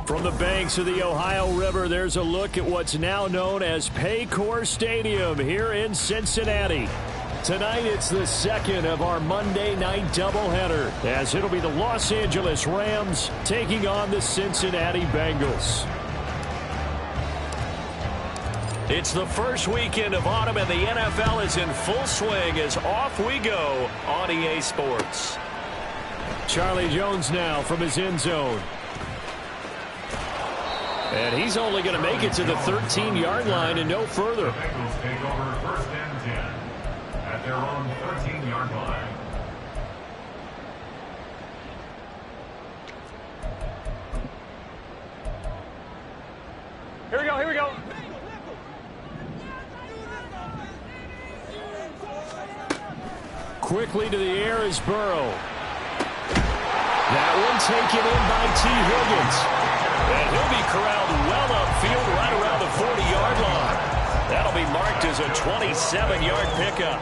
From the banks of the Ohio River, there's a look at what's now known as Paycor Stadium here in Cincinnati. Tonight, it's the second of our Monday night doubleheader, as it'll be the Los Angeles Rams taking on the Cincinnati Bengals. It's the first weekend of autumn, and the NFL is in full swing as off we go on EA Sports. Charlie Jones now from his end zone. And he's only going to make it to the 13-yard line and no further. The Bengals take over first and 10 at their own 13-yard line. Here we go, here we go. Quickly to the air is Burrow. That one taken in by T. Higgins. And he'll be corralled well upfield right around the 40-yard line. That'll be marked as a 27-yard pickup.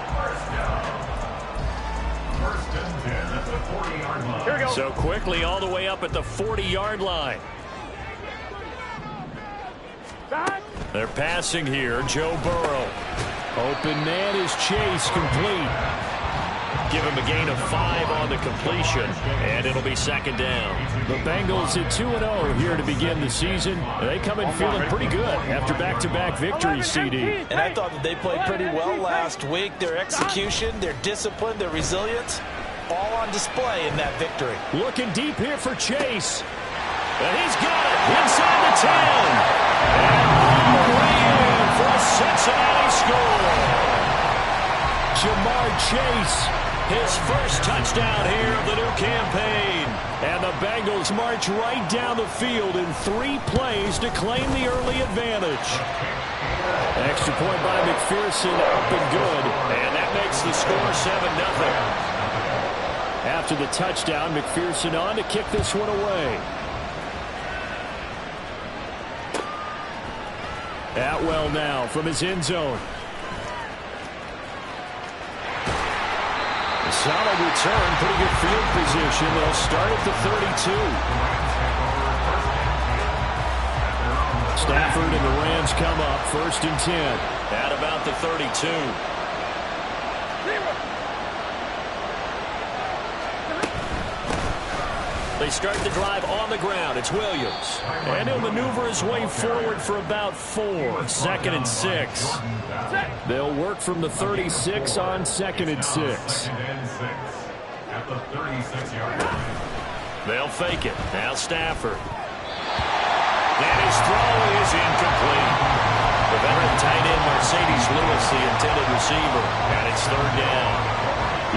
First and 10 at the 40-yard line. Here we go. So quickly all the way up at the 40-yard line. They're passing here. Joe Burrow. Open man is Chase, complete. Give him a gain of 5 on the completion, and it'll be second down. The Bengals at 2-0 here to begin the season. They come in feeling pretty good after back-to-back victories, CD. And I thought that they played pretty well last week. Their execution, their discipline, their resilience, all on display in that victory. Looking deep here for Chase. And he's got it inside the 10. And all the way in for a Cincinnati score. Jamar Chase. His first touchdown here of the new campaign. And the Bengals march right down the field in 3 plays to claim the early advantage. Extra point by McPherson, up and good. And that makes the score 7-0. After the touchdown, McPherson on to kick this one away. Atwell now from his end zone. Solid return, pretty good field position. They'll start at the 32. Stafford and the Rams come up first and 10 at about the 32. They start the drive on the ground. It's Williams. And he'll maneuver his way forward for about 4. Second and 6. They'll work from the 36 on second and 6. At the 36-yard line. They'll fake it. Now Stafford. And his throw is incomplete. The veteran tight end Mercedes Lewis, the intended receiver. And it's third down.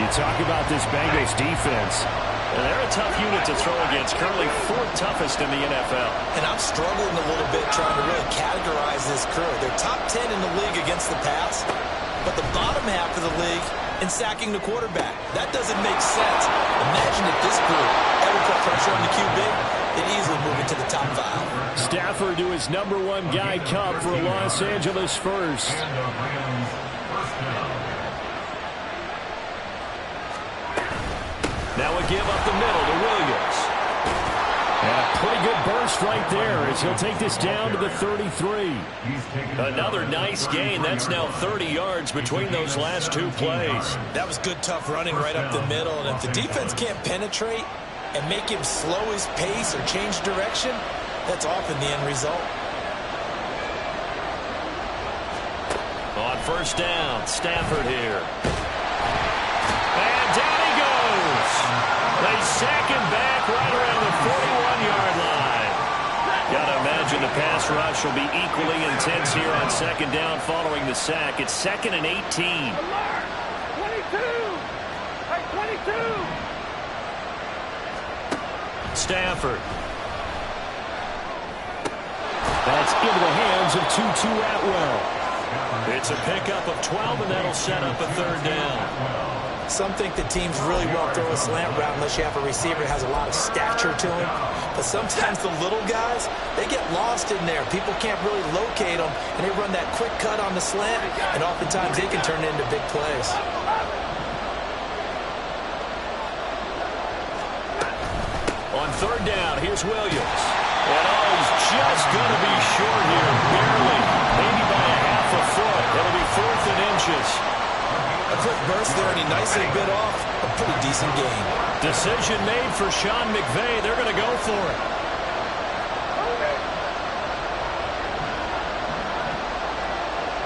You talk about this Bengals defense. And they're a tough unit to throw against, currently 4th toughest in the NFL. And I'm struggling a little bit trying to really categorize this crew. They're top 10 in the league against the pass, but the bottom half of the league in sacking the quarterback. That doesn't make sense. Imagine if this group ever put pressure on the QB, they'd easily move into the top 5. Stafford to his #1 guy Cup for Los Angeles first. Now a give up the middle to Williams. And a pretty good burst right there as he'll take this down to the 33. Another nice gain. That's now 30 yards between those last 2 plays. That was good, tough running right up the middle. And if the defense can't penetrate and make him slow his pace or change direction, that's often the end result. On first down, Stafford here. And down he goes. They sack him back right around the 41-yard line. Got to imagine the pass rush will be equally intense here on second down following the sack. It's 2nd and 18. 22. Hey, 22. Stafford. That's into the hands of Tutu Atwell. It's a pickup of 12, and that'll set up a third down. Some think that teams really won't throw a slant route unless you have a receiver that has a lot of stature to him. But sometimes the little guys, they get lost in there. People can't really locate them, and they run that quick cut on the slant, and oftentimes they can turn it into big plays. On third down, here's Williams. And oh, just going to be short here, barely, maybe by a half a foot. It'll be 4th and inches. A quick burst there, and he nicely bit off a pretty decent gain. Decision made for Sean McVay. They're going to go for it.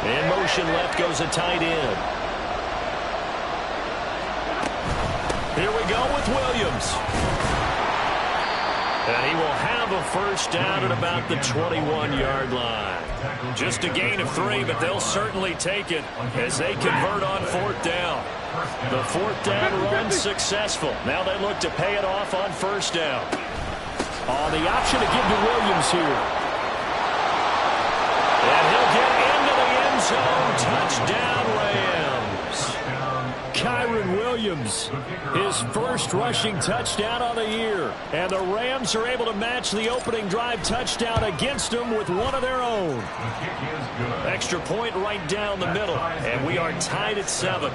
In motion left goes a tight end. Here we go with Williams. And he will have a first down at about the 21-yard line. Just a gain of 3, but they'll certainly take it as they convert on 4th down. The 4th down run successful. Now they look to pay it off on 1st down. The option to give to Williams here. And he'll get into the end zone. Touchdown, Rams. Kyron Williams, his first rushing touchdown on the year. And the Rams are able to match the opening drive touchdown against them with one of their own. Extra point right down the middle. And we are tied at 7.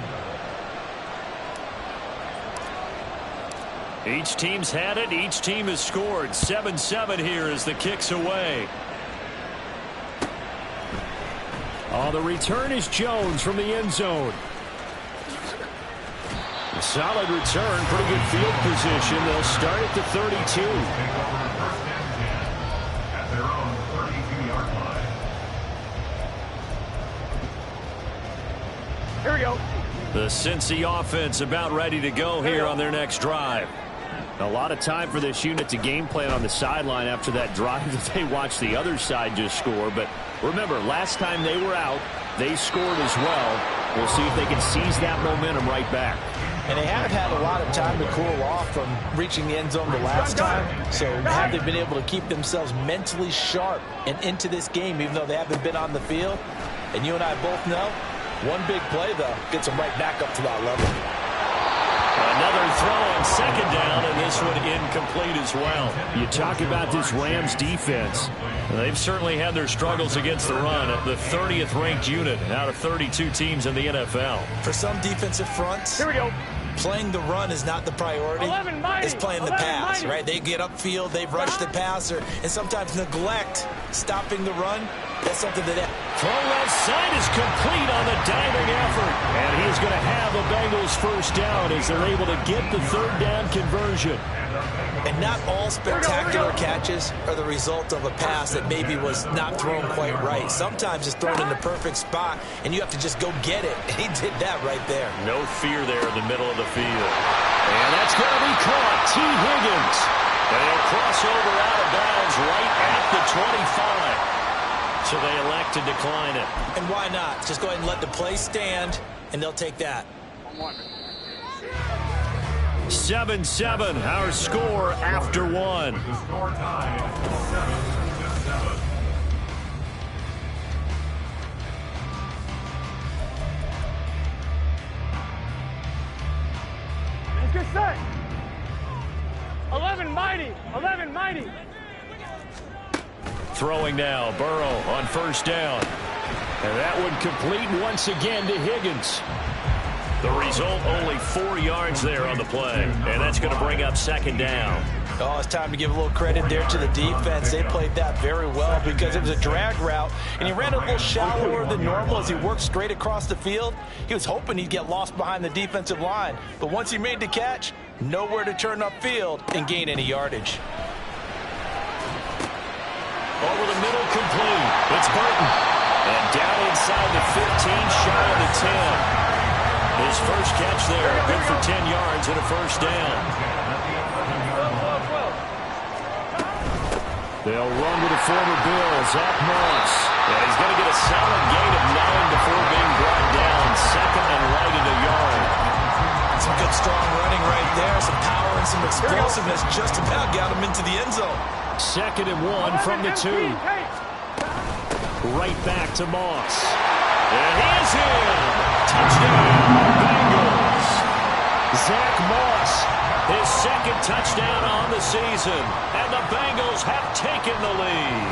Each team's had it. Each team has scored. 7-7 here as the kick's away. The return is Jones from the end zone. Solid return, pretty good field position. They'll start at the 32. At their own 32-yard line. Here we go. The Cincy offense about ready to go here on their next drive. A lot of time for this unit to game plan on the sideline after that drive that they watched the other side just score. But remember, last time they were out, they scored as well. We'll see if they can seize that momentum right back. And they haven't had a lot of time to cool off from reaching the end zone the last time. So have they been able to keep themselves mentally sharp and into this game, even though they haven't been on the field? And you and I both know, one big play, though, gets them right back up to that level. Another throw on 2nd down, and this one incomplete as well. You talk about this Rams defense. They've certainly had their struggles against the run. At the 30th ranked unit out of 32 teams in the NFL. For some defensive fronts, Here we go. playing the run is not the priority. It's playing the pass, right? They get upfield, they rush the passer, and sometimes neglect stopping the run. That's something that... Throw left side is complete on the diving effort. And he's going to have the Bengals first down as they're able to get the 3rd down conversion. And not all spectacular catches are the result of a pass that maybe was not thrown quite right. Sometimes it's thrown in the perfect spot, and you have to just go get it. And he did that right there. No fear there in the middle of the field. And that's going to be caught. T. Higgins. And he'll cross over out of bounds right at the 25. So they elect to decline it. And why not? Just go ahead and let the play stand, and they'll take that. 7-7, our score after 1. The score tied 7-7. Let's get set. 11 mighty. 11 mighty. Throwing now, Burrow on 1st down. And that one complete once again to Higgins. The result, only 4 yards there on the play. And that's going to bring up 2nd down. Oh, it's time to give a little credit there to the defense. They played that very well because it was a drag route, and he ran a little shallower than normal as he worked straight across the field. He was hoping he'd get lost behind the defensive line. But once he made the catch, nowhere to turn upfield and gain any yardage. Over the middle, complete. It's Burton. And down inside the 15, shy of the 10. His first catch there, good for 10 yards and a first down. They'll run to the former Bill, Zach Moss. And he's going to get a solid gain of 9 before being brought down. 2nd and right at a yard. Some good strong running right there. Some power and some explosiveness just about got him into the end zone. 2nd and 1 from the 2. Right back to Moss. And he is in. Touchdown, Bengals. Zach Moss, his 2nd touchdown on the season. And the Bengals have taken the lead.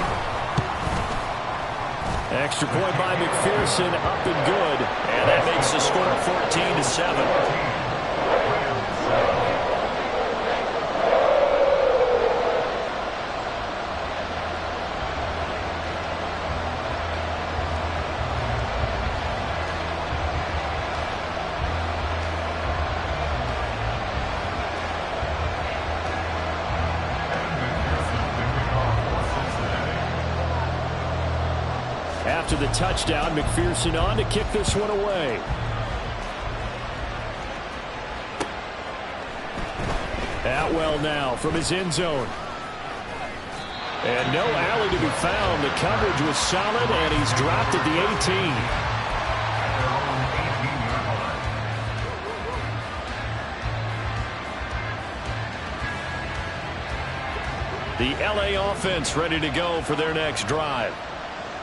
Extra point by McPherson, up and good. And that makes the score 14-7. After the touchdown, McPherson on to kick this one away. Atwell now from his end zone. And no alley to be found. The coverage was solid, and he's dropped at the 18. The LA offense ready to go for their next drive.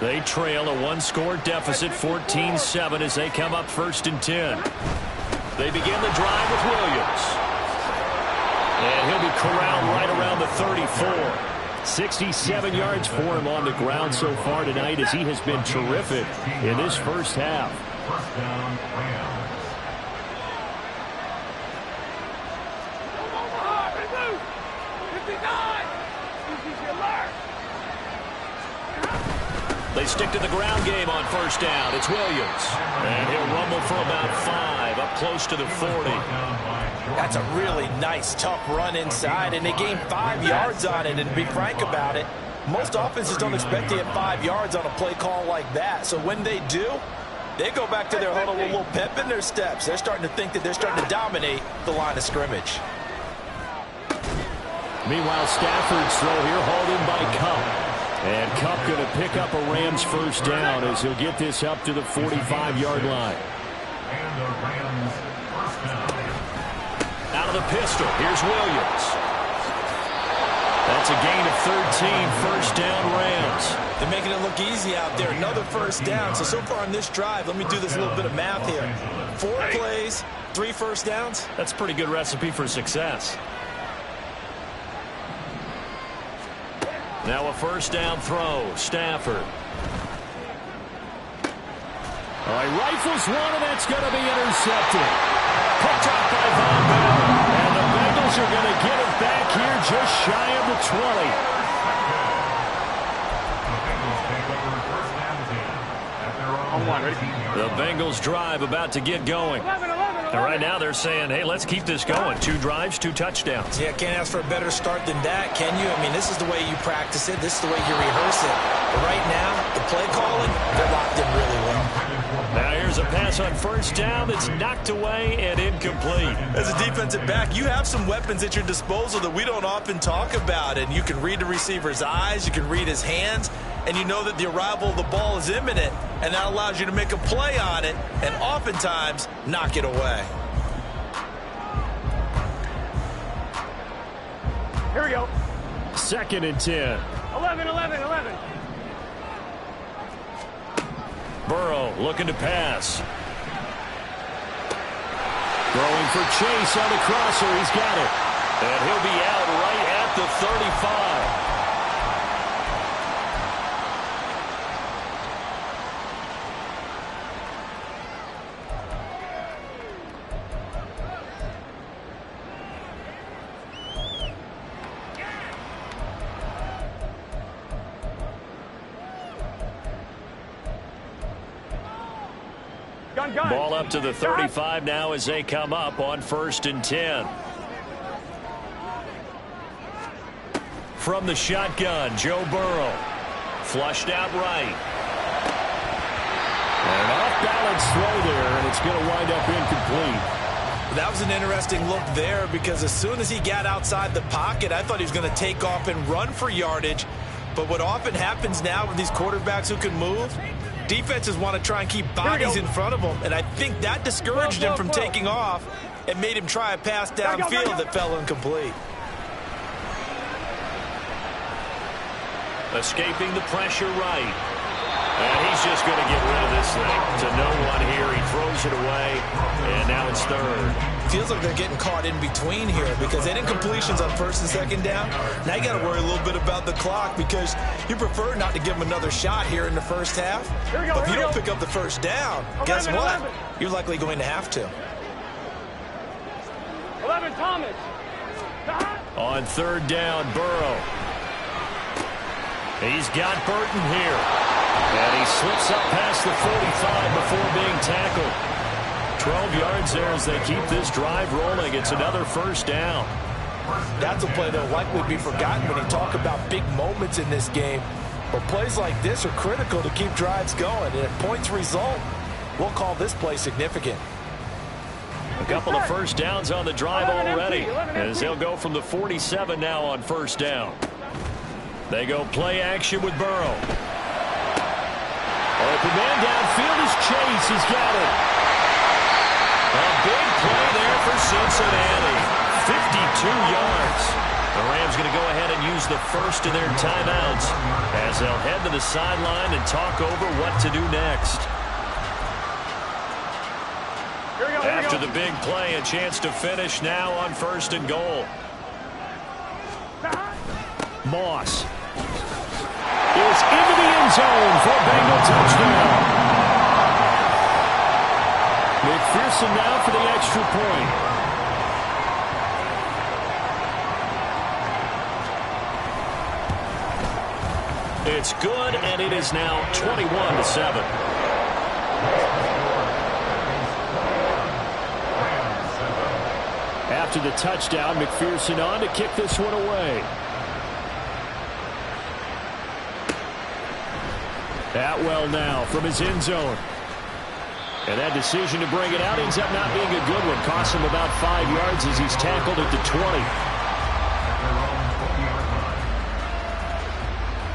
They trail a one-score deficit, 14-7, as they come up 1st and 10. They begin the drive with Williams. And he'll be corralled right around the 34. 67 yards for him on the ground so far tonight, as he has been terrific in this first half. First down, Rams. They stick to the ground game on 1st down. It's Williams. And he'll rumble for about 5, up close to the 40. That's a really nice, tough run inside, and they gained 5 yards on it. And to be frank about it, most offenses don't expect to get 5 yards on a play call like that. So when they do, they go back to their huddle with a little pep in their steps. They're starting to think that they're starting to dominate the line of scrimmage. Meanwhile, Stafford's throw here hauled in by Kupp. And Kupp going to pick up a Rams 1st down as he'll get this up to the 45-yard line. And the Rams first down. Out of the pistol, here's Williams. That's a gain of 13, 1st down Rams. They're making it look easy out there. Another 1st down. So far on this drive, let me do this little bit of math here. 4 plays, 3 1st downs. That's a pretty good recipe for success. Now a 1st down throw. Stafford. All right, rifles one, and that's going to be intercepted. Picked up by Von Bell. And the Bengals are going to get it back here just shy of the 20. The Bengals drive about to get going. And right now they're saying, hey, let's keep this going. 2 drives, 2 touchdowns. Yeah, can't ask for a better start than that, can you? I mean, this is the way you practice it. This is the way you rehearse it. But right now, the play calling, they're locked in really well. Now here's a pass on 1st down that's knocked away and incomplete. As a defensive back, you have some weapons at your disposal that we don't often talk about. And you can read the receiver's eyes, you can read his hands, and you know that the arrival of the ball is imminent. And that allows you to make a play on it and oftentimes knock it away. Here we go. 2nd and 10. 11. Burrow looking to pass. Throwing for Chase on the crosser. He's got it. And he'll be out right at the 35. Ball up to the 35 now as they come up on 1st and 10. From the shotgun, Joe Burrow. Flushed out right. An off-balance throw there, and it's going to wind up incomplete. That was an interesting look there because as soon as he got outside the pocket, I thought he was going to take off and run for yardage. But what often happens now with these quarterbacks who can move, defenses want to try and keep bodies in front of them, and I think that discouraged him from taking off and made him try a pass downfield that fell incomplete. Escaping the pressure right. And he's just going to get rid of this thing to no one here. He throws it away, and now it's 3rd. Feels like they're getting caught in between here because they didn't completions on 1st and 2nd down. Now you got to worry a little bit about the clock because you prefer not to give them another shot here in the 1st half. But if you don't pick up the 1st down, guess what? You're likely going to have to. 11, Thomas. On 3rd down, Burrow. He's got Burton here. And he slips up past the 45 before being tackled. 12 yards there as they keep this drive rolling. It's another 1st down. That's a play that will likely be forgotten when you talk about big moments in this game. But plays like this are critical to keep drives going. And if points result, we'll call this play significant. A couple of first downs on the drive already, as they'll go from the 47 now on first down. They go play action with Burrow. Open man downfield is Chase. He's got it. A big play there for Cincinnati. 52 yards. The Rams going to go ahead and use the first of their timeouts as they'll head to the sideline and talk over what to do next. After the big play, a chance to finish now on first and goal. Moss is into the end zone for a Bengal touchdown. McPherson now for the extra point. It's good, and it is now 21-7. After the touchdown, McPherson on to kick this one away. Atwell now from his end zone. And that decision to bring it out ends up not being a good one. Costs him about 5 yards as he's tackled at the 20.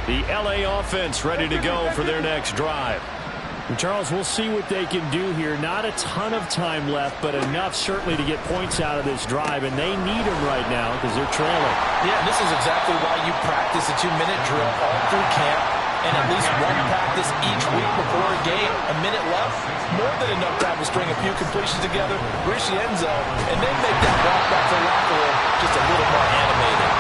The LA offense ready to go for their next drive. And Charles, we'll see what they can do here. Not a ton of time left, but enough certainly to get points out of this drive, and they need them right now because they're trailing. Yeah, this is exactly why you practice a 2-minute drill all through camp and at least one practice each week before a game. A minute left, more than enough time to string a few completions together, reach the end zone, and then make that walk back to the locker room just a little more animated.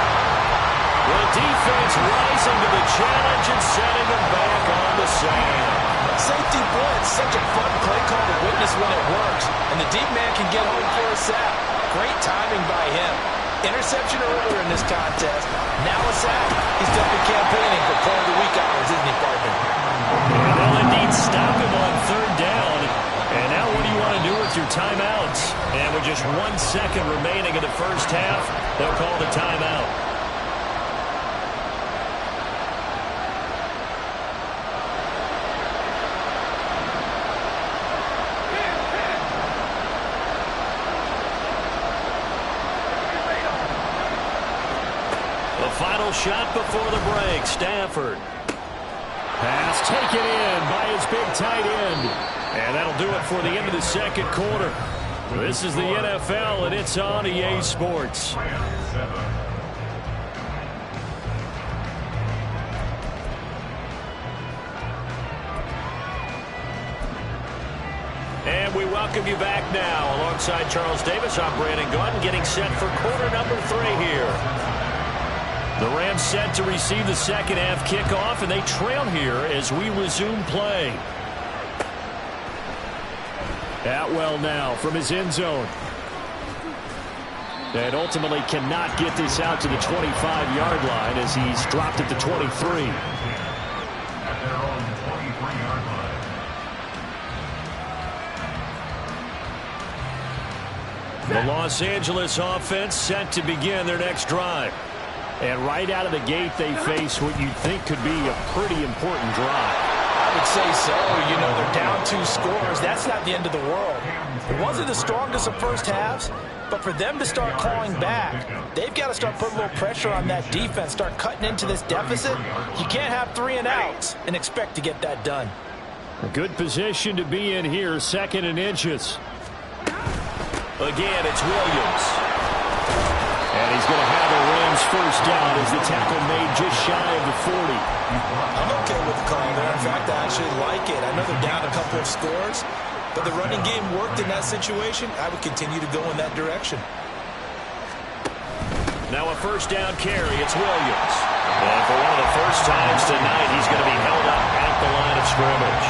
The defense rising to the challenge and setting them back on the sand. Safety blitz, such a fun play call to witness when it works. And the deep man can get home for a sack. Great timing by him. Interception earlier in this contest. Now a sack. He's definitely campaigning for Player of the Week honors, isn't he, partner? And they'll indeed stop him on third down. And now what do you want to do with your timeouts? And with just 1 second remaining in the first half, they'll call the timeout. Final shot before the break. Stafford. Pass taken in by his big tight end. And that'll do it for the end of the second quarter. This is the NFL, and it's on EA Sports. And we welcome you back now. Alongside Charles Davis, I'm Brandon Gunn, getting set for quarter number 3 here. The Rams set to receive the second half kickoff, and they trail here as we resume play. Atwell now from his end zone. And ultimately cannot get this out to the 25-yard line as he's dropped at the 23. At their own 23-yard line. The Los Angeles offense set to begin their next drive. And right out of the gate, they face what you'd think could be a pretty important drive. I would say so. You know, they're down 2 scores. That's not the end of the world. It wasn't the strongest of first halves, but for them to start clawing back, they've got to start putting a little pressure on that defense, start cutting into this deficit. You can't have 3 and outs and expect to get that done. A good position to be in here, 2nd and inches. Again, it's Williams. And he's going to have a Rams first down as the tackle made just shy of the 40. I'm okay with the call there. In fact, I actually like it. I know they're down a couple of scores, but the running game worked in that situation. I would continue to go in that direction. Now a first down carry. It's Williams. And for one of the first times tonight, he's going to be held up at the line of scrimmage.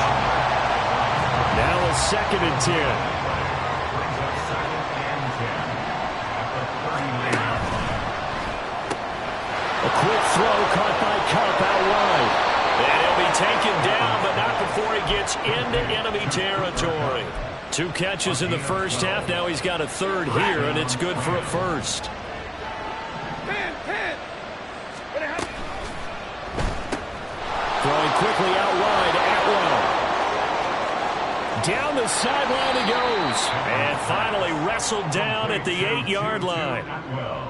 Now a 2nd and 10. A quick throw caught by Cup out wide. And he'll be taken down, but not before he gets into enemy territory. 2 catches in the first half. Now he's got a 3rd here, and it's good for a first. quickly out wide. Atwell. Down the sideline he goes. And finally wrestled down at the 8-yard line.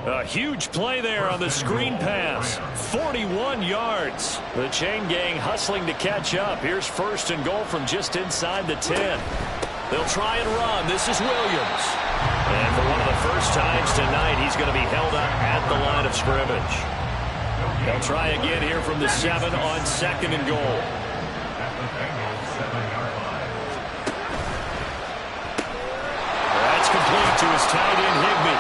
A huge play there on the screen pass. 41 yards. The chain gang hustling to catch up. Here's 1st and goal from just inside the 10. They'll try and run. This is Williams. And for one of the first times tonight, he's going to be held up at the line of scrimmage. They'll try again here from the 7 on 2nd and goal. That's complete to his tight end, Higbee.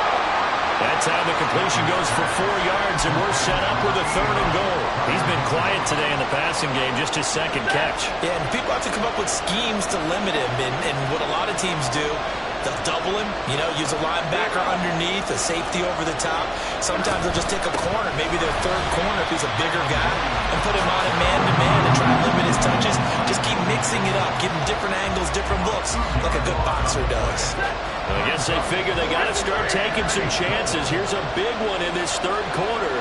That time the completion goes for 4 yards, and we're set up with a 3rd and goal. He's been quiet today in the passing game, just his 2nd catch. Yeah, and people have to come up with schemes to limit him, and what a lot of teams do, they'll double him, use a linebacker underneath, a safety over the top. Sometimes they'll just take a corner, maybe their 3rd corner if he's a bigger guy, and put him on a man-to-man and try to limit his touches. Just keep mixing it up, give him different angles, different looks, like a good boxer does. I guess they figure they got to start taking some chances. Here's a big one in this 3rd quarter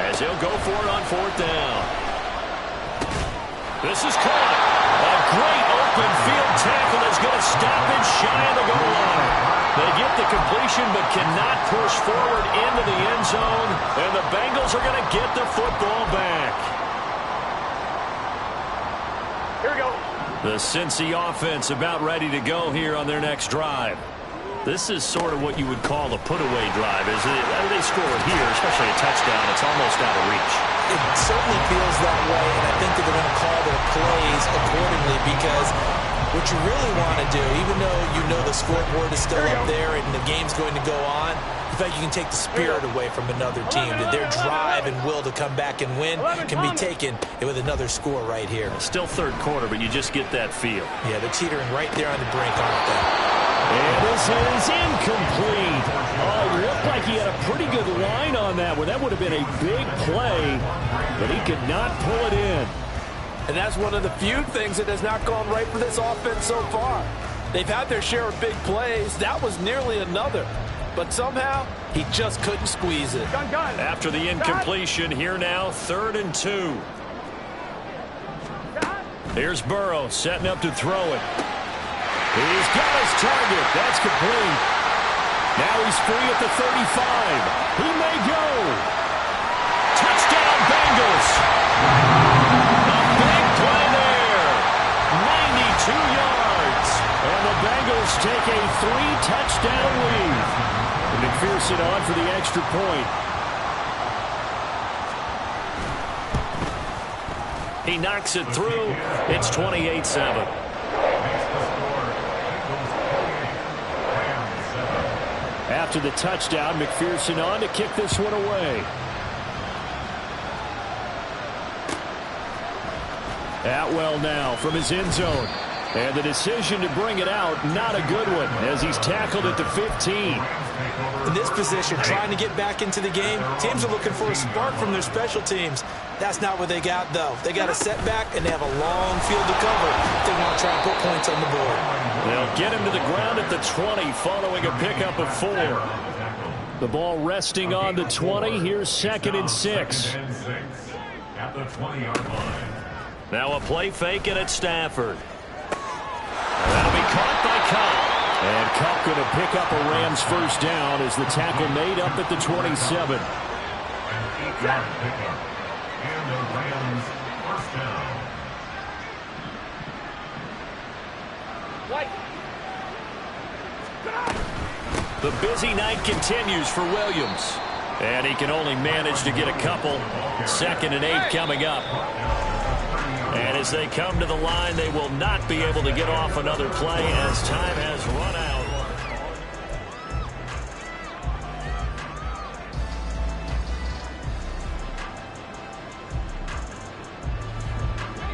as he'll go for it on 4th down. This is caught. A great open field tackle is going to stop it shy of the goal line. They get the completion but cannot push forward into the end zone, and the Bengals are going to get the football back. Here we go. The Cincy offense about ready to go here on their next drive. This is sort of what you would call a put-away drive, isn't it? They score it here, especially a touchdown. It's almost out of reach. It certainly feels that way, and I think that they're going to call their plays accordingly, because what you really want to do, even though you know the scoreboard is still up there and the game's going to go on, in fact, you can take the spirit away from another team. That their drive and will to come back and win can be taken with another score right here. Still 3rd quarter, but you just get that feel. Yeah, they're teetering right there on the brink, aren't they? And this is incomplete. Oh, it looked like he had a pretty good line on that one. That would have been a big play, but he could not pull it in. And that's one of the few things that has not gone right for this offense so far. They've had their share of big plays. That was nearly another. But somehow, he just couldn't squeeze it. After the incompletion, here now, 3rd and 2. Here's Burrow setting up to throw it. He's got his target. That's complete. Now he's free at the 35. He may go. Touchdown, Bengals. A big play there. 92 yards. And the Bengals take a 3-touchdown lead. And McPherson on for the extra point. He knocks it through. It's 28-7. After the touchdown, McPherson on to kick this one away. Atwell now from his end zone. And the decision to bring it out, not a good one, as he's tackled at the 15. In this position, trying to get back into the game, teams are looking for a spark from their special teams. That's not what they got, though. They got a setback, and they have a long field to cover if they want to try and put points on the board. They'll get him to the ground at the 20 following a pickup of 4. The ball resting on the 20. Here's 2nd and 6. At the 20-yard line. Now a play fake, and it's Stafford. That'll be caught by Cup. And Cup going to pick up a Rams first down as the tackle made up at the 27. An 8-yard pickup. And the Rams first down. The busy night continues for Williams. And he can only manage to get a couple. 2nd and 8 coming up. And as they come to the line, they will not be able to get off another play as time has run out.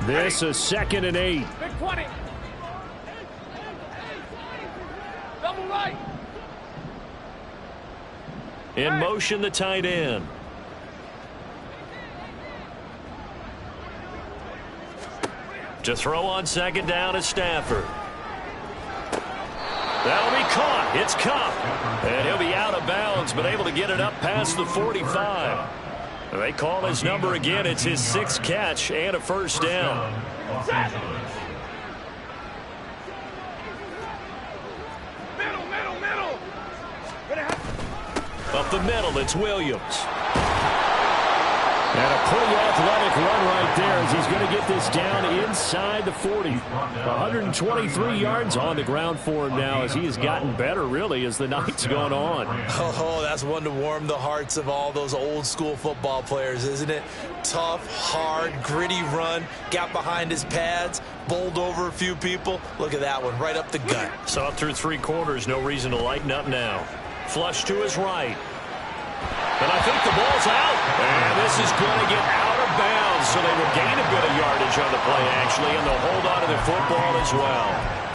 This is 2nd and 8. Big 20. Double right. In motion, the tight end. To throw on 2nd down is Stafford. That'll be caught. It's Cup. And he'll be out of bounds, but able to get it up past the 45. They call his number again. It's his 6th catch and a first down. Middle. Up the middle, it's Williams. And a pretty athletic run right there as he's going to get this down inside the 40. 123 yards on the ground for him now as he has gotten better, really, as the night's gone on. Oh, that's one to warm the hearts of all those old-school football players, isn't it? Tough, hard, gritty run, got behind his pads, bowled over a few people. Look at that one, right up the gut. Saw it through 3 quarters, no reason to lighten up now. Flush to his right. And I think the ball's out. And this is going to get out of bounds. So they will gain a bit of yardage on the play, actually, and they'll hold on to the football as well.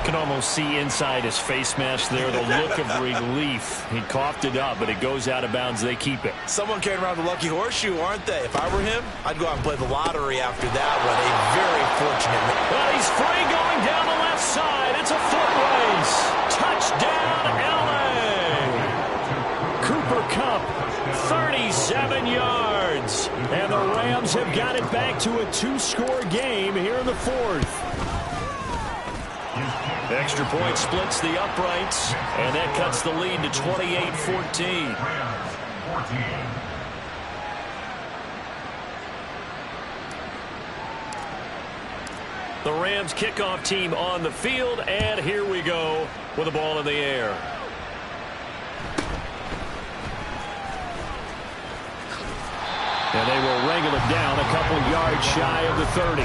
Can almost see inside his face mask there the look of relief. He coughed it up, but it goes out of bounds. They keep it. Someone carrying around the lucky horseshoe, aren't they? If I were him, I'd go out and play the lottery after that one. A very fortunate. Well, he's free going down the left side. It's a foot race. Touchdown, L.A. Cooper Kupp, 37 yards. And the Rams have got it back to a 2-score game here in the 4th. Extra point splits the uprights, and that cuts the lead to 28-14. The Rams kickoff team on the field, and here we go with the ball in the air. And they will wrangle it down a couple yards shy of the 30.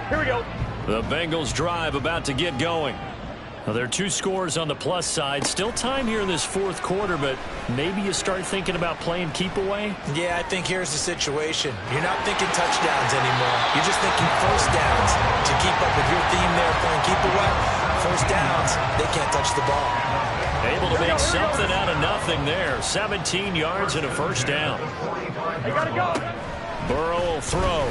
Here we go. The Bengals drive about to get going. Now, there are 2 scores on the plus side. Still time here in this 4th quarter, but maybe you start thinking about playing keep away? Yeah, I think here's the situation. You're not thinking touchdowns anymore. You're just thinking first downs. To keep up with your theme there, playing keep away, first downs, they can't touch the ball. Able to make something out of nothing there. 17 yards and a first down. They gotta go. Burrow will throw.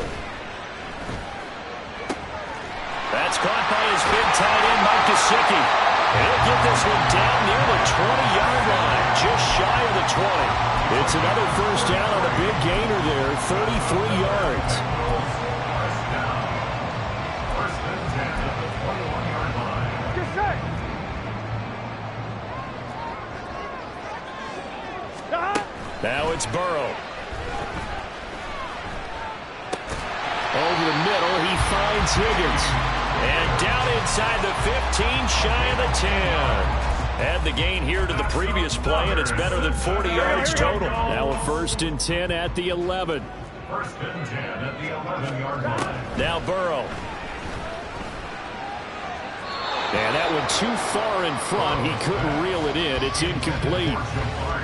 That's caught by his big tight end, Mike Gesicki. He'll get this one down near the 20-yard line, just shy of the 20. It's another first down on a big gainer there, 33 yards. First and 10 at the 21-yard line. Get set. Now it's Burrow. Over the middle, he finds Higgins. And down inside the 15, shy of the 10. Add the gain here to the previous play, and it's better than 40 yards total. Now a first and 10 at the 11. First and 10 at the 11-yard line. Now Burrow. And that one too far in front. He couldn't reel it in. It's incomplete.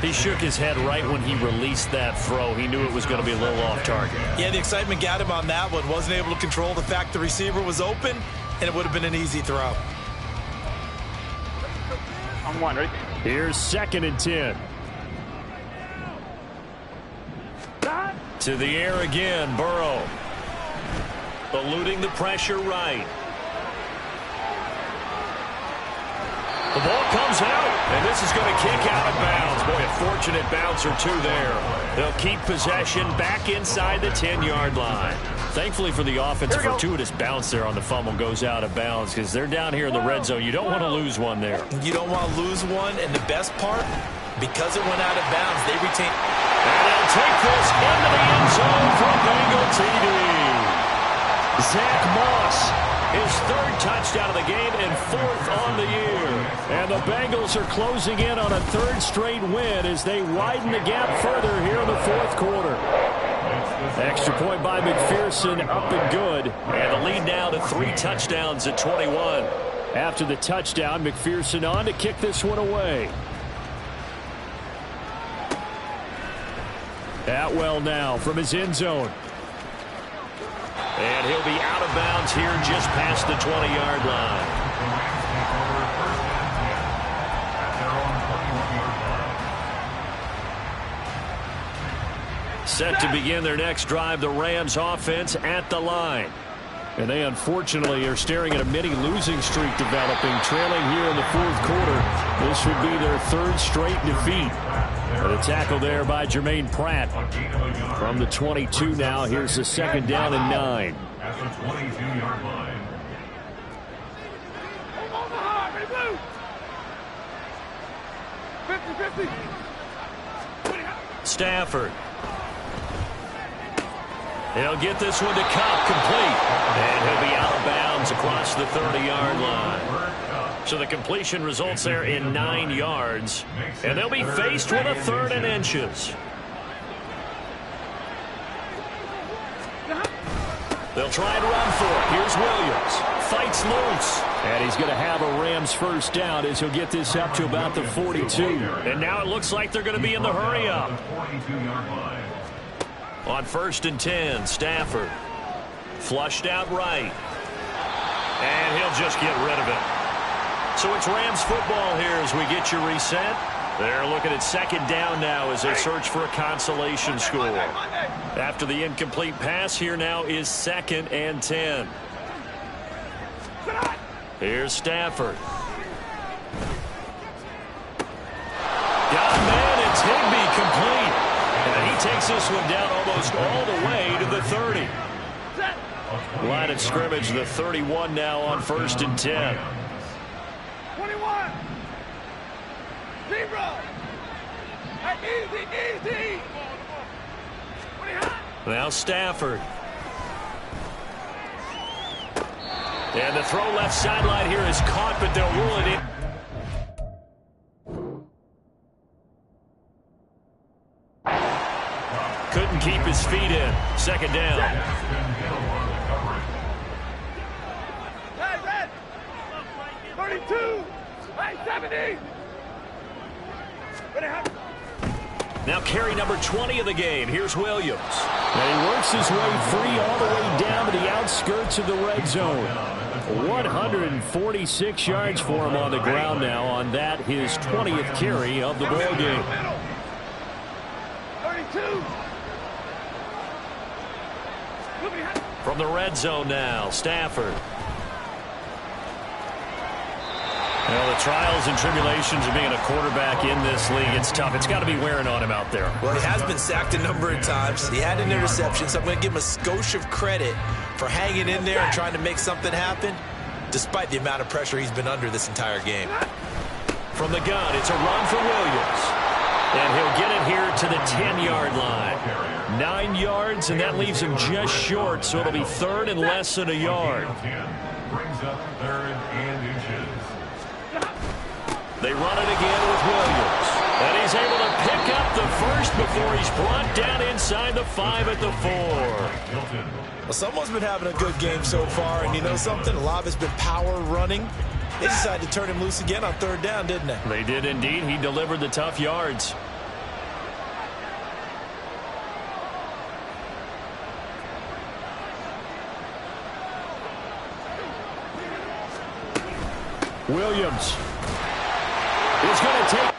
He shook his head right when he released that throw. He knew it was going to be a little off target. Yeah, the excitement got him on that one. Wasn't able to control the fact the receiver was open, and it would have been an easy throw. On one, right? Here's 2nd and 10. To the air again, Burrow. Eluding the pressure right. The ball comes out, and this is going to kick out of bounds. Boy, a fortunate bounce or 2 there. They'll keep possession back inside the 10-yard line. Thankfully for the offense, a fortuitous bounce there on the fumble goes out of bounds because they're down here in the red zone. You don't want to lose one there. You don't want to lose one, and the best part, because it went out of bounds, they retain. And they'll take this into the end zone for Bengal TD. Zach Moss, his 3rd touchdown of the game and 4th on the year. And the Bengals are closing in on a 3rd straight win as they widen the gap further here in the 4th quarter. Extra point by McPherson, up and good. And the lead now to 3 touchdowns at 21. After the touchdown, McPherson on to kick this one away. Atwell now from his end zone. And he'll be out of bounds here just past the 20-yard line. Set to begin their next drive, the Rams offense at the line. And they unfortunately are staring at a mini losing streak developing, trailing here in the fourth quarter. This would be their third straight defeat. And a tackle there by Jermaine Pratt. From the 22 now, here's the second down and 9. At the 22-yard line. Blue. 50-50. Stafford. He'll get this one to Cup, complete. And he'll be out of bounds across the 30-yard line. So the completion results there in 9 yards. And they'll be faced with a 3rd and inches. They'll try and run for it. Here's Williams. Fights loose. And he's going to have a Rams first down as he'll get this up to about the 42. And now it looks like they're going to be in the hurry-up. On 1st and 10, Stafford. Flushed out right. And he'll just get rid of it. So it's Rams football here as we get you reset. They're looking at 2nd down now as they search for a consolation score. After the incomplete pass, here now is 2nd and 10. Here's Stafford. Got a man, it's Higbee, complete. And he takes this one down almost all the way to the 30. Line of scrimmage, the 31 now on 1st and 10. 21. 0. Easy. Now Stafford. And the throw left sideline here is caught, but they'll rule it in. Couldn't keep his feet in. 2nd down. Red. 32. 70. Now carry number 20 of the game. Here's Williams. And he works his way free all the way down to the outskirts of the red zone. 146 yards for him on the ground now on that, his 20th carry of the ball game. 32. From the red zone now, Stafford. Well, the trials and tribulations of being a quarterback in this league, it's tough. It's got to be wearing on him out there. Well, he has been sacked a number of times. He had an interception, so I'm going to give him a skosh of credit for hanging in there and trying to make something happen, despite the amount of pressure he's been under this entire game. From the gun, it's a run for Williams. And he'll get it here to the 10-yard line. 9 yards, and that leaves him just short, so it'll be 3rd and less than a yard. Brings up 3rd and inches. They run it again with Williams. And he's able to pick up the first before he's brought down inside the 5 at the 4. Well, someone's been having a good game so far, and you know something? A lot of it's been power running. They decided to turn him loose again on 3rd down, didn't they? They did indeed. He delivered the tough yards. Williams is going to take